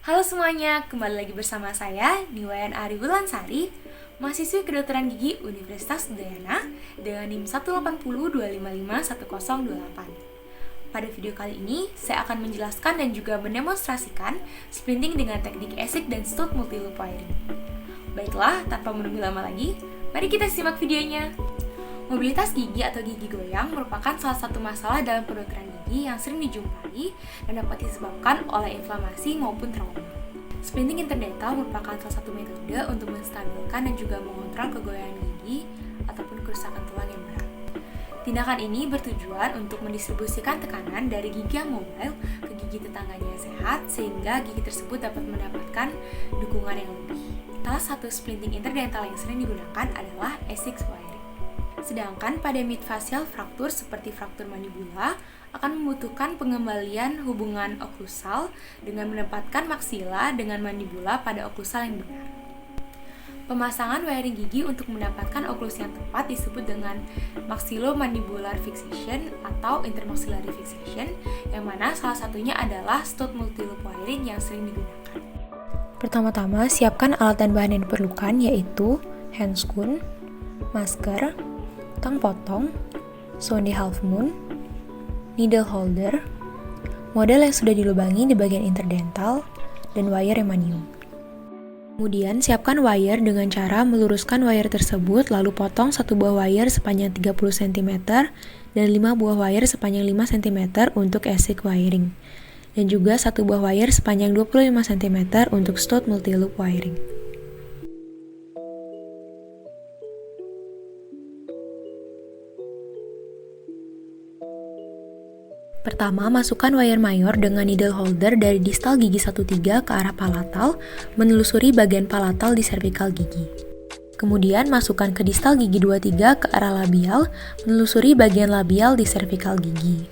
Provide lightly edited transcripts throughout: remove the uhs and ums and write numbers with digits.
Halo semuanya, kembali lagi bersama saya, Niwayan Ari Wulansari, mahasiswi kedokteran gigi Universitas Udayana dengan NIM 180255108. Pada video kali ini, saya akan menjelaskan dan juga mendemonstrasikan splinting dengan teknik ASIC dan stud multi-loop wiring. Baiklah, tanpa menunggu lama lagi, mari kita simak videonya. Mobilitas gigi atau gigi goyang merupakan salah satu masalah dalam kedokteran gigi yang sering dijumpai dan dapat disebabkan oleh inflamasi maupun trauma. Splinting interdental merupakan salah satu metode untuk menstabilkan dan juga mengontrol kegoyangan gigi ataupun kerusakan tulang yang berat. Tindakan ini bertujuan untuk mendistribusikan tekanan dari gigi yang mobile ke gigi tetangganya yang sehat sehingga gigi tersebut dapat mendapatkan dukungan yang lebih. Salah satu splinting interdental yang sering digunakan adalah ASIC wiring. Sedangkan pada midfacial fraktur seperti fraktur mandibula akan membutuhkan pengembalian hubungan oklusal dengan menempatkan maksila dengan mandibula pada oklusal yang benar. Pemasangan wiring gigi untuk mendapatkan oklus yang tepat disebut dengan maxillomandibular fixation atau intermaxillary fixation, yang mana salah satunya adalah stud multi-loop wiring yang sering digunakan. Pertama-tama, siapkan alat dan bahan yang diperlukan, yaitu handscoon, masker, tang potong, sonde half moon, needle holder, model yang sudah dilubangi di bagian interdental, dan wire remanium. Kemudian siapkan wire dengan cara meluruskan wire tersebut lalu potong satu buah wire sepanjang 30 cm dan 5 buah wire sepanjang 5 cm untuk ASIC wiring, dan juga satu buah wire sepanjang 25 cm untuk stud multi-loop wiring. Pertama, masukkan wire mayor dengan needle holder dari distal gigi 13 ke arah palatal, menelusuri bagian palatal di cervical gigi. Kemudian, masukkan ke distal gigi 23 ke arah labial, menelusuri bagian labial di cervical gigi.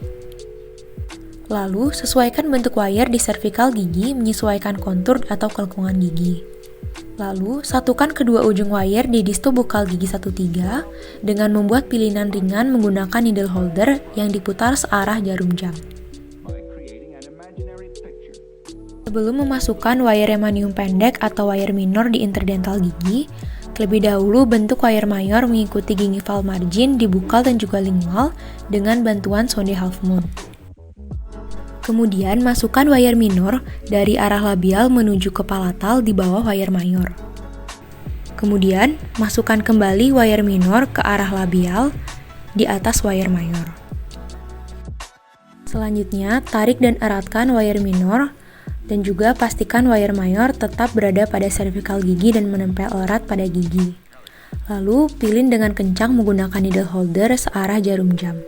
Lalu, sesuaikan bentuk wire di cervical gigi menyesuaikan kontur atau kelengkungan gigi. Lalu, satukan kedua ujung wire di distobukal gigi 13 dengan membuat pilihan ringan menggunakan needle holder yang diputar searah jarum jam. Sebelum memasukkan wire remanium pendek atau wire minor di interdental gigi, terlebih dahulu bentuk wire mayor mengikuti gingival margin di bukal dan juga lingual dengan bantuan sonde half moon. Kemudian masukkan wire minor dari arah labial menuju ke palatal di bawah wire mayor. Kemudian masukkan kembali wire minor ke arah labial di atas wire mayor. Selanjutnya, tarik dan eratkan wire minor dan juga pastikan wire mayor tetap berada pada cervical gigi dan menempel erat pada gigi. Lalu, pilin dengan kencang menggunakan needle holder searah jarum jam.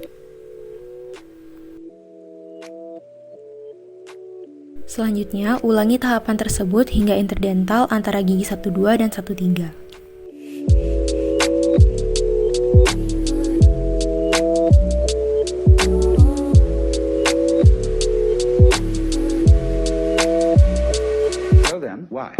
Selanjutnya, ulangi tahapan tersebut hingga interdental antara gigi 12 dan 13. So then, why?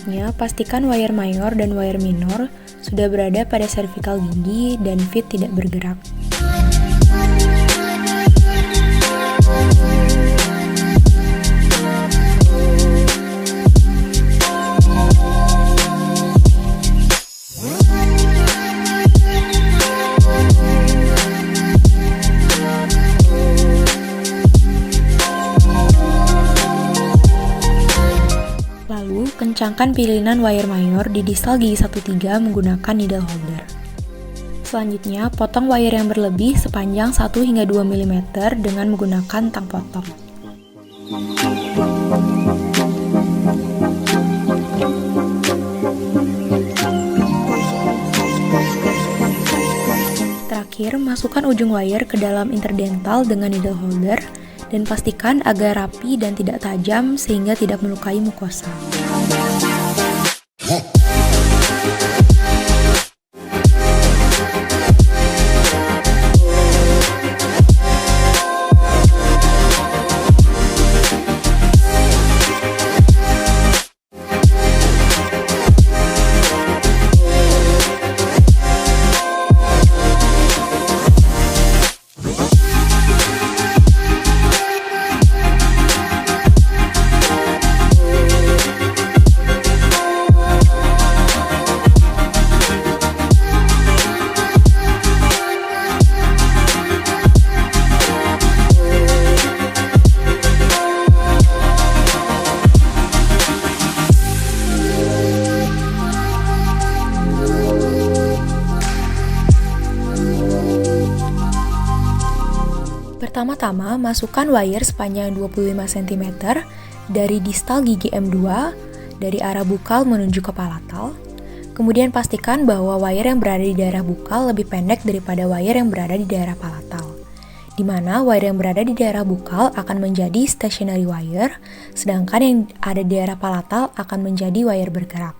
Selanjutnya, pastikan wire mayor dan wire minor sudah berada pada cervical gigi dan feet tidak bergerak. Kencangkan pilihan wire mayor di distal gigi 13 menggunakan needle holder. Selanjutnya, potong wire yang berlebih sepanjang 1 hingga 2 mm dengan menggunakan tang potong. Terakhir, masukkan ujung wire ke dalam interdental dengan needle holder dan pastikan agar rapi dan tidak tajam sehingga tidak melukai mukosa. Pertama-tama, masukkan wire sepanjang 25 cm dari distal gigi M2 dari arah bukal menuju ke palatal. Kemudian pastikan bahwa wire yang berada di daerah bukal lebih pendek daripada wire yang berada di daerah palatal. Di mana wire yang berada di daerah bukal akan menjadi stationary wire, sedangkan yang ada di daerah palatal akan menjadi wire bergerak.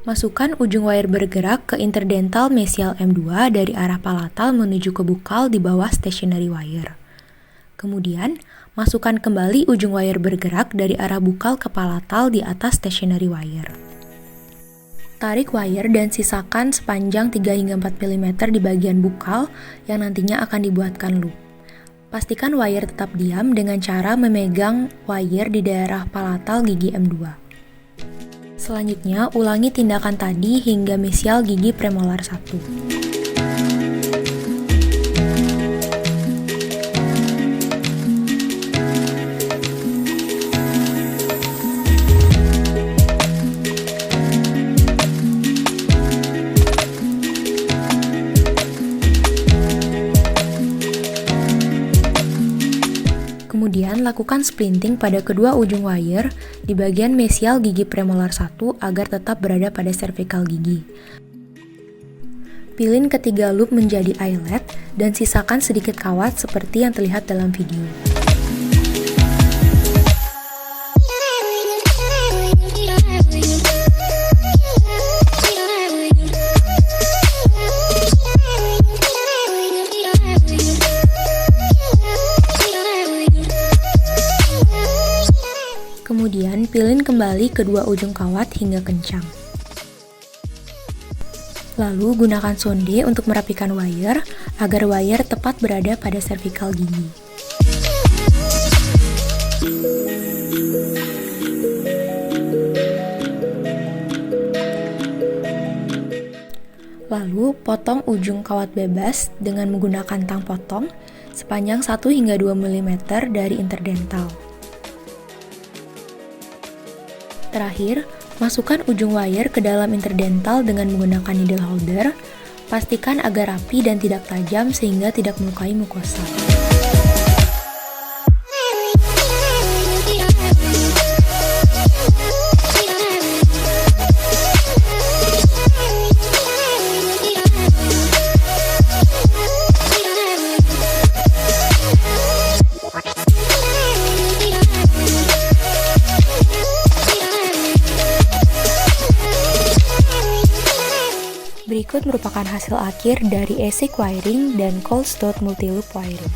Masukkan ujung wire bergerak ke interdental mesial M2 dari arah palatal menuju ke bukal di bawah stationary wire. Kemudian, masukkan kembali ujung wire bergerak dari arah bukal ke palatal di atas stationary wire. Tarik wire dan sisakan sepanjang 3 hingga 4 mm di bagian bukal yang nantinya akan dibuatkan loop. Pastikan wire tetap diam dengan cara memegang wire di daerah palatal gigi M2. Selanjutnya, ulangi tindakan tadi hingga mesial gigi premolar 1. Kemudian, lakukan splinting pada kedua ujung wire di bagian mesial gigi premolar 1 agar tetap berada pada cervical gigi. Pilin ketiga loop menjadi eyelet dan sisakan sedikit kawat seperti yang terlihat dalam video. Kemudian, pilin kembali kedua ujung kawat hingga kencang. Lalu, gunakan sonde untuk merapikan wire agar wire tepat berada pada cervical gigi. Lalu, potong ujung kawat bebas dengan menggunakan tang potong sepanjang 1 hingga 2 mm dari interdental. Terakhir, masukkan ujung wire ke dalam interdental dengan menggunakan needle holder. Pastikan agar rapi dan tidak tajam sehingga tidak melukai mukosa. Berikut merupakan hasil akhir dari ASIC wiring dan cold stud multi-loop wiring.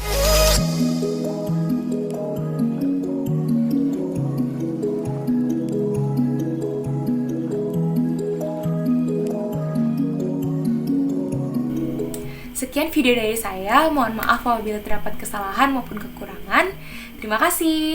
Sekian video dari saya, mohon maaf apabila terdapat kesalahan maupun kekurangan. Terima kasih.